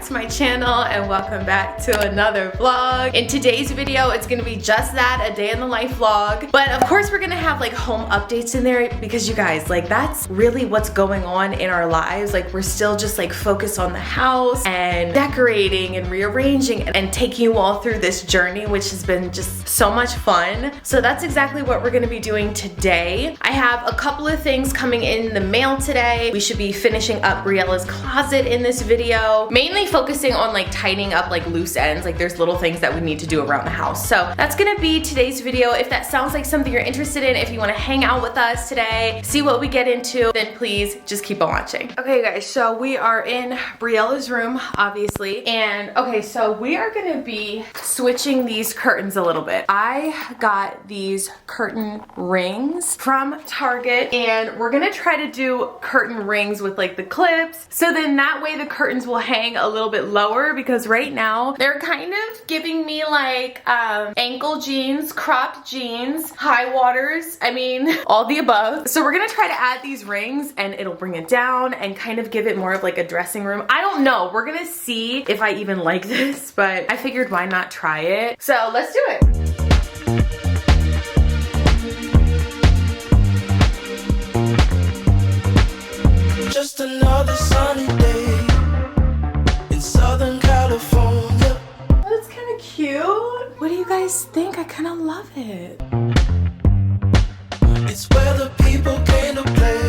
to my channel and welcome back to another vlog. In today's video, it's gonna be just that, a day in the life vlog. But of course, we're gonna have like home updates in there because you guys, like that's really what's going on in our lives. Like we're still just like focused on the house and decorating and rearranging and taking you all through this journey, which has been just so much fun. So that's exactly what we're gonna be doing today. I have a couple of things coming in the mail today. We should be finishing up Briella's closet in this video, mainly focusing on like tidying up like loose ends. Like there's little things that we need to do around the house. So that's gonna be today's video. If that sounds like something you're interested in, if you wanna hang out with us today, see what we get into, then please just keep on watching. Okay guys, so we are in Briella's room, obviously. And okay, so we are gonna be switching these curtains a little bit. I got these curtain rings from Target and we're gonna try to do curtain rings with like the clips. So then that way the curtains will hang a little bit lower, because right now they're kind of giving me like ankle jeans, cropped jeans, high waters, I mean all the above. So we're gonna try to add these rings and it'll bring it down and kind of give it more of like a dressing room. I don't know, we're gonna see if I even like this, but I figured why not try it. So let's do it. Just another sunny day in Southern California. That's kind of cute. What do you guys think? I kind of love it. It's where the people came to play.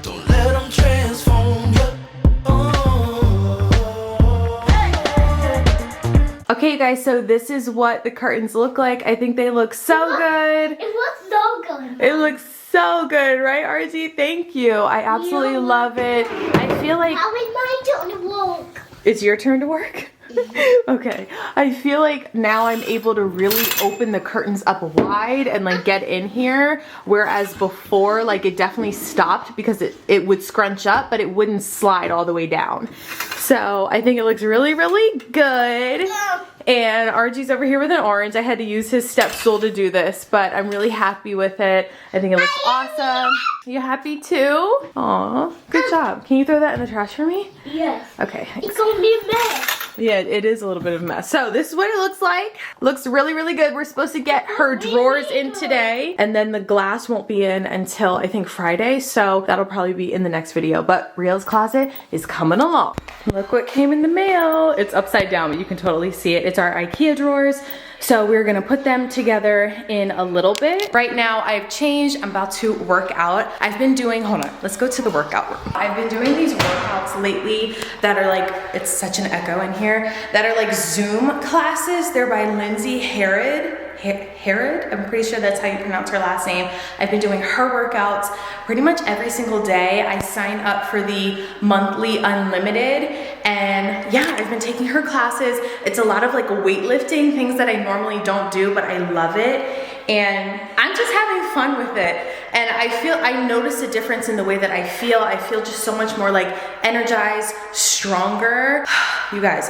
Don't let them transform you. Okay, you guys, so this is what the curtains look like. I think they look so good. It looks so good. It looks so good, right, RG? Thank you. I absolutely love it. I feel like Now it's my turn to work. it's your turn to work. Okay, I feel like now I'm able to really open the curtains up wide and like get in here, whereas before like it definitely stopped because it would scrunch up but it wouldn't slide all the way down. So I think it looks really, really good. And RG's over here with an orange. I had to use his step stool to do this, but I'm really happy with it. I think it looks awesome. You happy too? Aw, good job. Can you throw that in the trash for me? Yes. Okay. It's gonna be a mess. Yeah, it is a little bit of a mess. So this is what it looks like. Looks really, really good. We're supposed to get her drawers in today, and then the glass won't be in until I think Friday. So that'll probably be in the next video. But Briella's closet is coming along. Look what came in the mail. It's upside down, but you can totally see it. It's our IKEA drawers. So we're gonna put them together in a little bit. Right now I've changed, I'm about to work out. I've been doing, hold on, let's go to the workout room. I've been doing these workouts lately that are like, it's such an echo in here, that are like Zoom classes. They're by Lindsay Harrod. I'm pretty sure that's how you pronounce her last name. I've been doing her workouts pretty much every single day. I sign up for the monthly unlimited, and yeah, I've been taking her classes. It's a lot of like weightlifting, things that I normally don't do, but I love it. And I'm just having fun with it. And I notice a difference in the way that I feel. I feel just so much more like energized, stronger. You guys,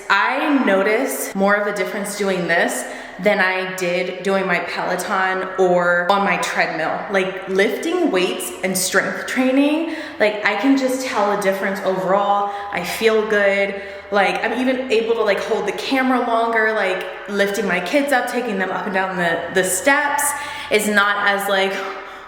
I notice more of a difference doing this than I did doing my Peloton or on my treadmill. Like lifting weights and strength training, like I can just tell a difference overall. I feel good. Like I'm even able to like hold the camera longer, like lifting my kids up, taking them up and down the steps is not as like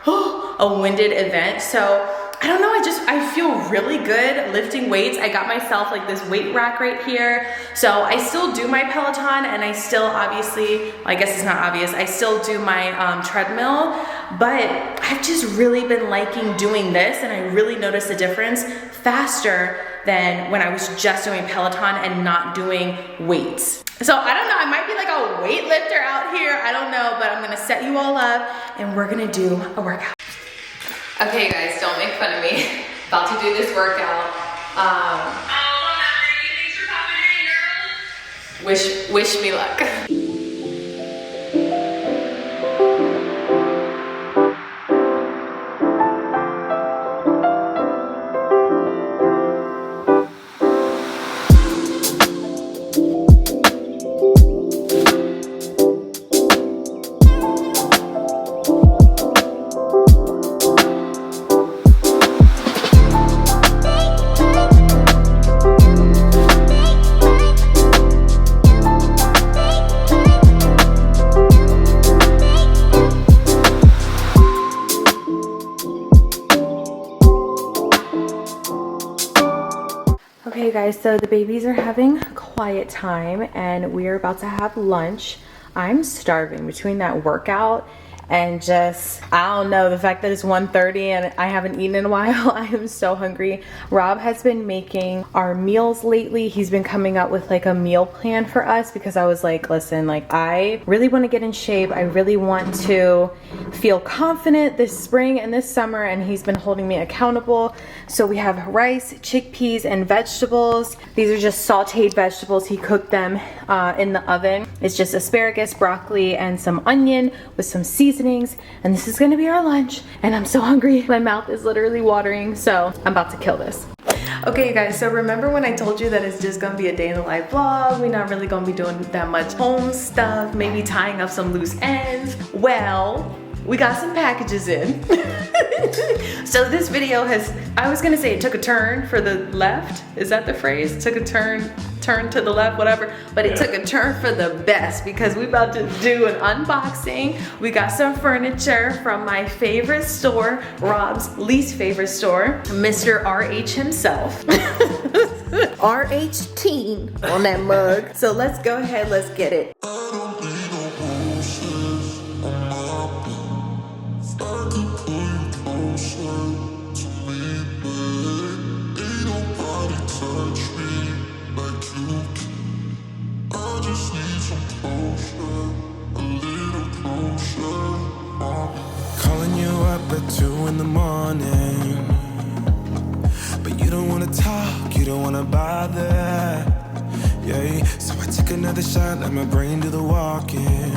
a winded event. So I don't know, I feel really good lifting weights. I got myself like this weight rack right here. So I still do my Peloton, and I still obviously, well, I guess it's not obvious, I still do my treadmill, but I've just really been liking doing this, and I really noticed a difference faster than when I was just doing Peloton and not doing weights. So I don't know, I might be like a weightlifter out here, I don't know, but I'm gonna set you all up and we're gonna do a workout. Okay guys, don't make fun of me. About to do this workout. Wish me luck. Okay guys, so the babies are having quiet time and we're about to have lunch. I'm starving between that workout and just, I don't know, the fact that it's 1:30 and I haven't eaten in a while. I am so hungry. Rob has been making our meals lately. He's been coming up with like a meal plan for us because I was like, listen, like I really want to get in shape. I really want to feel confident this spring and this summer, and he's been holding me accountable. So we have rice, chickpeas, and vegetables. These are just sauteed vegetables. He cooked them in the oven. It's just asparagus, broccoli, and some onion with some seasonings. And this is gonna be our lunch. And I'm so hungry. My mouth is literally watering. So I'm about to kill this. Okay, you guys, so remember when I told you that it's just gonna be a day in the life vlog? We're not really gonna be doing that much home stuff, maybe tying up some loose ends. Well, we got some packages in. So this video has, I was gonna say it took a turn for the left. Is that the phrase? Took a turn to the left, whatever. But it took a turn for the best because we're about to do an unboxing. We got some furniture from my favorite store, Rob's least favorite store, Mr. RH himself. RH teen on that mug. So let's go ahead, let's get it. Calling you up at 2 in the morning, but you don't wanna talk, you don't wanna bother. Yeah, so I take another shot, let my brain do the walking.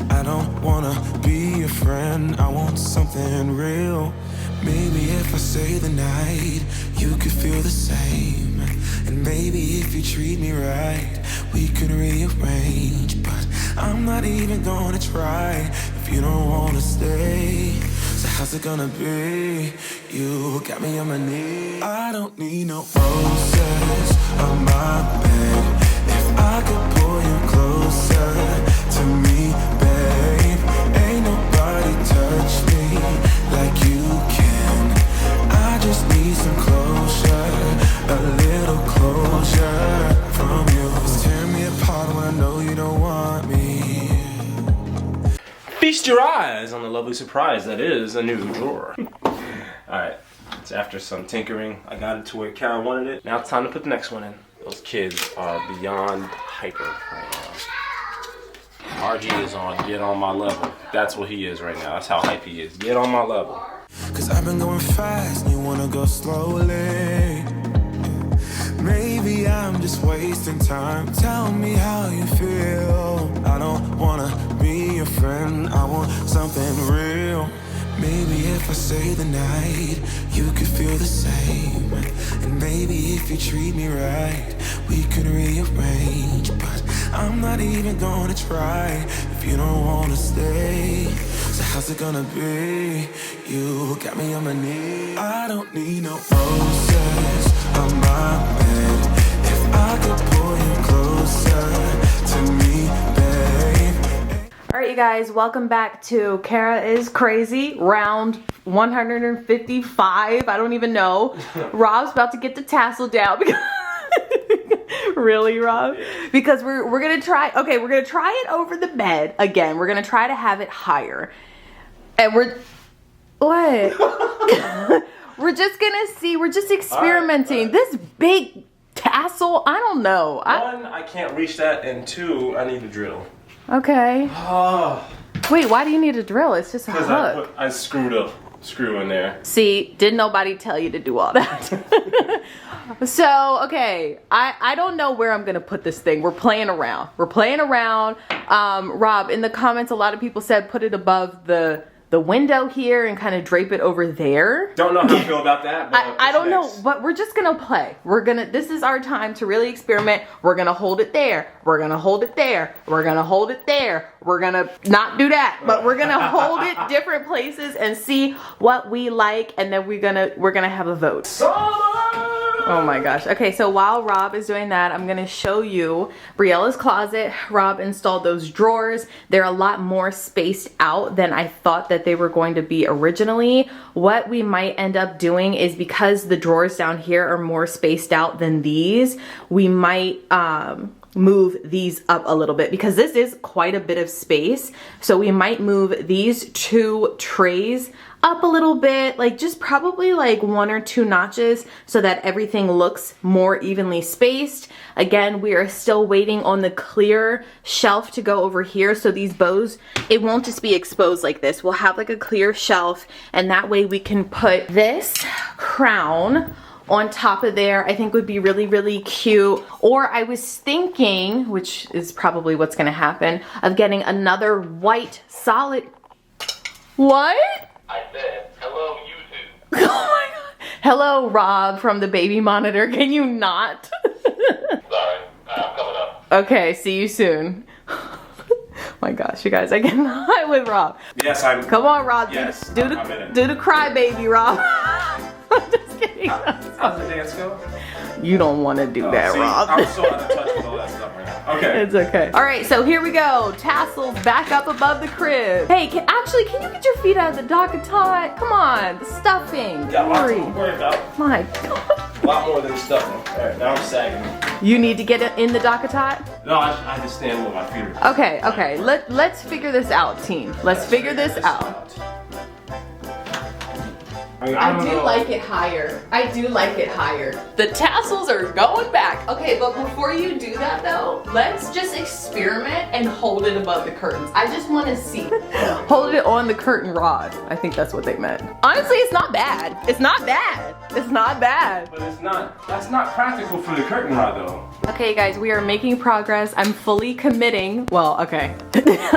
I don't wanna be your friend, I want something real. Maybe if I stay the night, you could feel the same. And maybe if you treat me right, we could rearrange. But I'm not even gonna try if you don't wanna stay. So how's it gonna be? You got me on my knees. I don't need no roses on my bed. If I could pull you closer to me, babe, ain't nobody touch me like you can. I just need some closure, a little closure from you. It's tearing me apart when I know you don't want me. Feast your eyes on the lovely surprise that is a new drawer. Alright, it's after some tinkering. I got it to where Kara wanted it. Now it's time to put the next one in. Those kids are beyond hyper right now. RG is on get on my level. That's what he is right now. That's how hype he is. Get on my level. Cause I've been going fast and you wanna go slowly. Maybe I'm just wasting time. Tell me how you feel. I don't wanna be your friend, I want something real. Maybe if I stay the night, you could feel the same. And maybe if you treat me right, we could rearrange. But I'm not even gonna try if you don't wanna stay. So how's it gonna be? You got me on my knees. I don't need no roses on my bed. If I could pull you closer to me, babe. All right, you guys, welcome back to Kara is Crazy, round 155. I don't even know. Rob's about to get the tassel down because really, Rob? Because we're gonna try. Okay, we're gonna try it over the bed again. We're gonna try to have it higher, and we're we're just gonna see. We're just experimenting. All right. This big tassel, I don't know. One, I can't reach that, and two, I need a drill. Okay. Oh. Wait, why do you need a drill? It's just a hook. I screwed a screw in there. See, didn't nobody tell you to do all that? So, okay, I don't know where I'm gonna put this thing. We're playing around. Rob, in the comments, a lot of people said put it above the window here and kind of drape it over there. Don't know how I feel about that, but I don't know, but we're just gonna play. This is our time to really experiment. We're gonna hold it there. We're gonna hold it there. We're gonna hold it there. We're gonna not do that, but we're gonna hold it different places and see what we like, and then we're gonna have a vote. Summer! Oh my gosh. Okay, so while Rob is doing that, I'm gonna show you Briella's closet. Rob installed those drawers. They're a lot more spaced out than I thought that they were going to be originally. What we might end up doing is, because the drawers down here are more spaced out than these, we might move these up a little bit, because this is quite a bit of space. So we might move these 2 trays up a little bit, like just probably like 1 or 2 notches, so that everything looks more evenly spaced. Again, we are still waiting on the clear shelf to go over here, so these bows, it won't just be exposed like this. We'll have like a clear shelf, and that way we can put this crown on top of there. I think would be really, really cute. Or I was thinking, which is probably what's gonna happen, of getting another white solid. What? I said, hello, YouTube. Oh my god. Hello, Rob from the baby monitor. Can you not? Sorry, I'm coming up. Okay, see you soon. My gosh, you guys, I cannot with Rob. Yes, I'm. Come on, Rob. Yes, do I'm in it. the cry baby, Rob. I'm just kidding. How's the dance go? You don't want to do that, See, Rob. I'm so out of touch with all that stuff right now. Okay. It's okay. All right, so here we go. Tassels back up above the crib. Hey, can you get your feet out of the Docketot? Come on, the stuffing. Got lots Hurry. to worry about. My God. A lot more than stuffing. Alright, now I'm sagging. You need to get it in the Docketot? No, I just stand with my feet are. Okay. Let's figure this out, team. Let's figure this out. I do like it higher. I do like it higher. The tassels are going back. Okay, but before you do that though, let's just experiment and hold it above the curtains. I just want to see. Hold it on the curtain rod. I think that's what they meant. Honestly, it's not bad. It's not bad. It's not bad. But that's not practical for the curtain rod though. Okay guys, we are making progress. I'm fully committing. Well, okay.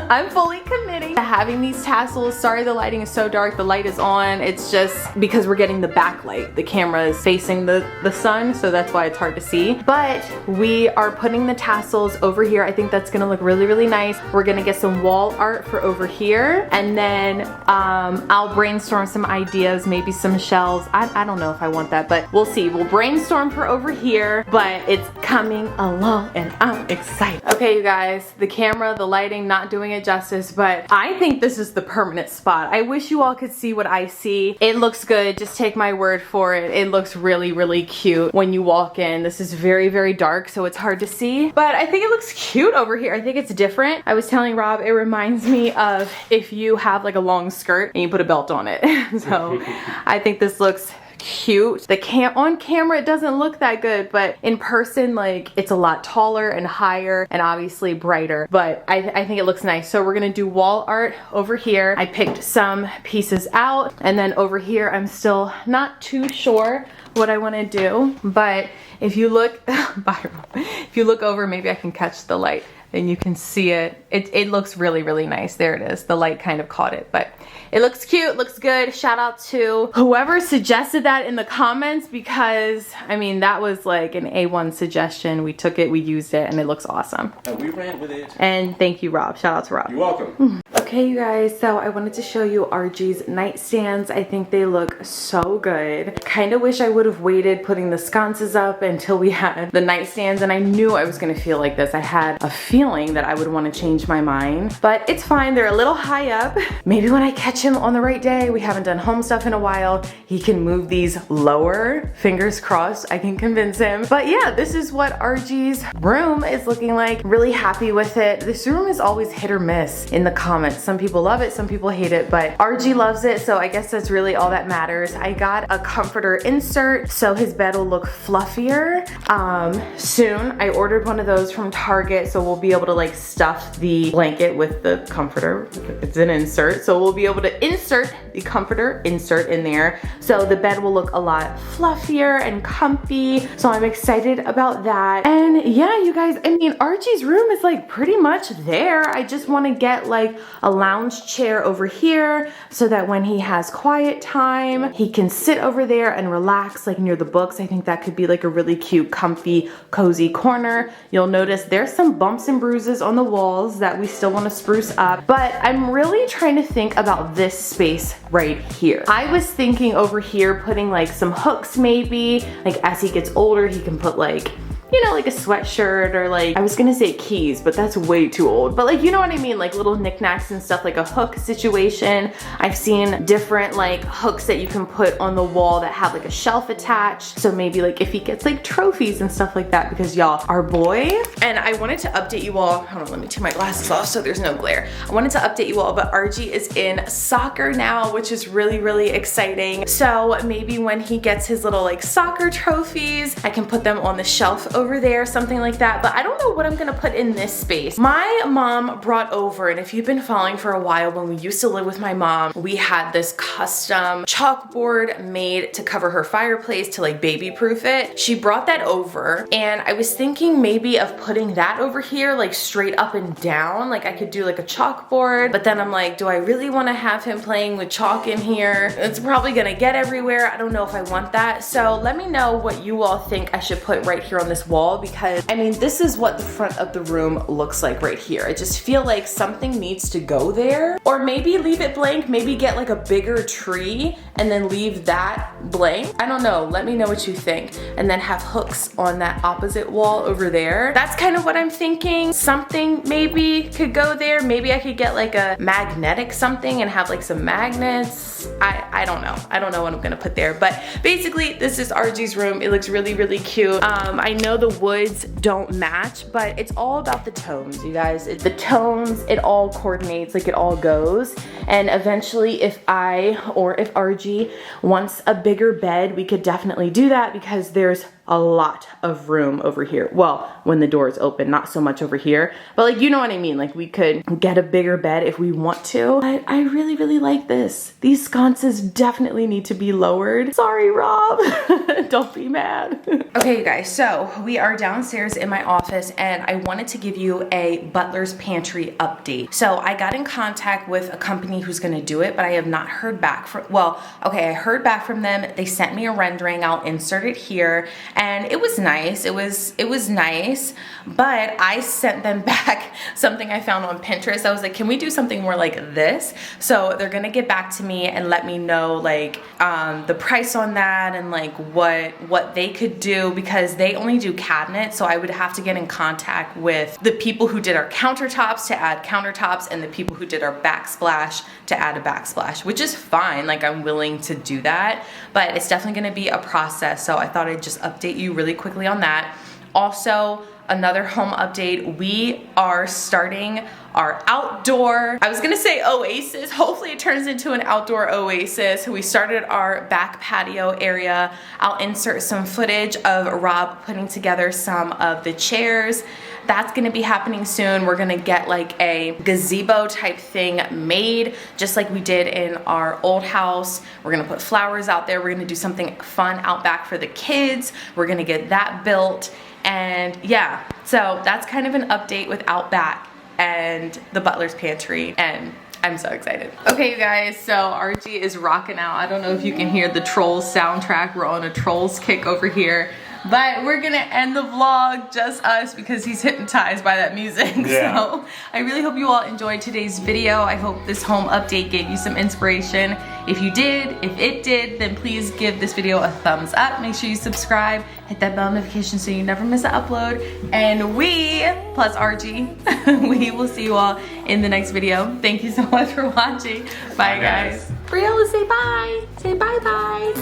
I'm fully committing to having these tassels. Sorry the lighting is so dark. The light is on. It's just because we're getting the backlight. The camera is facing the sun, so that's why it's hard to see. But we are putting the tassels over here. I think that's gonna look really, really nice. We're gonna get some wall art for over here, and then I'll brainstorm some ideas, maybe some shelves. I don't know if I want that, but we'll see. We'll brainstorm for over here, but it's coming along and I'm excited. Okay, you guys, the camera, the lighting, not doing it justice, but I think this is the permanent spot. I wish you all could see what I see. It looks good. Just take my word for it. It looks really, really cute when you walk in. This is very, very dark, so it's hard to see, but I think it looks cute over here. I think it's different. I was telling Rob, it reminds me of if you have like a long skirt and you put a belt on it. So I think this looks cute. On camera it doesn't look that good, but in person, like, it's a lot taller and higher and obviously brighter, but I think it looks nice. So we're gonna do wall art over here. I picked some pieces out, and then over here I'm still not too sure what I want to do, but if you look if you look over, maybe I can catch the light and you can see it. It looks really, really nice. There it is. The light kind of caught it, but it looks cute, looks good. Shout out to whoever suggested that in the comments, because I mean, that was like an A1 suggestion. We took it, we used it, and it looks awesome. And we ran with it. And thank you, Rob. Shout out to Rob. You're welcome. Okay, you guys, so I wanted to show you RG's nightstands. I think they look so good. Kind of wish I would have waited putting the sconces up until we had the nightstands, and I knew I was gonna feel like this. I had a feeling that I would want to change my mind, but it's fine. They're a little high up. Maybe when I catch him on the right day, we haven't done home stuff in a while, he can move these lower. Fingers crossed, I can convince him. But yeah, this is what RG's room is looking like. Really happy with it. This room is always hit or miss in the comments. Some people love it, some people hate it, but RG loves it, so I guess that's really all that matters. I got a comforter insert, so his bed will look fluffier soon. I ordered one of those from Target, so we'll be able to like stuff the blanket with the comforter. It's an insert, so we'll be able to insert the comforter insert in there, so the bed will look a lot fluffier and comfy. So I'm excited about that. And yeah, you guys, I mean, RG's room is like pretty much there. I just want to get like a a lounge chair over here so that when he has quiet time, he can sit over there and relax like near the books. I think that could be like a really cute, comfy, cozy corner. You'll notice there's some bumps and bruises on the walls that we still want to spruce up, but I'm really trying to think about this space right here. I was thinking over here putting like some hooks maybe, like as he gets older he can put like, you know, like a sweatshirt or like, I was gonna say keys, but that's way too old. But like, you know what I mean? Like little knickknacks and stuff, like a hook situation. I've seen different like hooks that you can put on the wall that have like a shelf attached. So maybe like if he gets like trophies and stuff like that, because y'all, our boy, and I wanted to update you all, hold on, let me take my glasses off so there's no glare. I wanted to update you all, but RG is in soccer now, which is really, really exciting. So maybe when he gets his little like soccer trophies, I can put them on the shelf over there, something like that. But I don't know what I'm gonna put in this space. My mom brought over, and if you've been following for a while, when we used to live with my mom, we had this custom chalkboard made to cover her fireplace to like baby proof it. She brought that over, and I was thinking maybe of putting that over here like straight up and down. Like I could do like a chalkboard, but then I'm like, do I really want to have him playing with chalk in here? It's probably gonna get everywhere. I don't know if I want that. So let me know what you all think I should put right here on this wall, because I mean, this is what the front of the room looks like right here. I just feel like something needs to go there, or maybe leave it blank, maybe get like a bigger tree and then leave that blank. I don't know, let me know what you think. And then have hooks on that opposite wall over there. That's kind of what I'm thinking. Something maybe could go there. Maybe I could get like a magnetic something and have like some magnets. I don't know. I don't know what I'm gonna put there, but basically this is RG's room. It looks really, really cute. I know the woods don't match, but it's all about the tones, you guys. The tones, it all coordinates, like it all goes. And eventually if if RG wants a bigger bed, we could definitely do that, because there's a lot of room over here. Well, when the door is open, not so much over here, but like, you know what I mean? Like we could get a bigger bed if we want to. I really, really like this. These sconces definitely need to be lowered. Sorry, Rob. Don't be mad. Okay, you guys, so we are downstairs in my office, and I wanted to give you a butler's pantry update. So I got in contact with a company who's gonna do it, but I have not heard back from, well, okay, I heard back from them. They sent me a rendering. I'll insert it here. And it was nice. It was nice, but I sent them back something I found on Pinterest. I was like, can we do something more like this? So they're gonna get back to me and let me know like the price on that and like what they could do, because they only do cabinets. So I would have to get in contact with the people who did our countertops to add countertops, and the people who did our backsplash to add a backsplash, which is fine. Like I'm willing to do that, but it's definitely gonna be a process. So I thought I'd just update you really quickly on that. Also, another home update, we are starting our outdoor, I was gonna say oasis, hopefully it turns into an outdoor oasis. We started our back patio area. I'll insert some footage of Rob putting together some of the chairs. That's gonna be happening soon. We're gonna get like a gazebo type thing made, just like we did in our old house. We're gonna put flowers out there. We're gonna do something fun out back for the kids. We're gonna get that built. And yeah, so that's kind of an update with out back and the butler's pantry, and I'm so excited. Okay, you guys, so RG is rocking out. I don't know if you can hear the Trolls soundtrack. We're on a Trolls kick over here. But we're gonna end the vlog, just us, because he's hypnotized by that music. Yeah. So I really hope you all enjoyed today's video. I hope this home update gave you some inspiration. If you did, if it did, then please give this video a thumbs up. Make sure you subscribe, hit that bell notification so you never miss an upload. And we, plus RG, we will see you all in the next video. Thank you so much for watching. Bye, guys. Briella, say bye. Say bye-bye.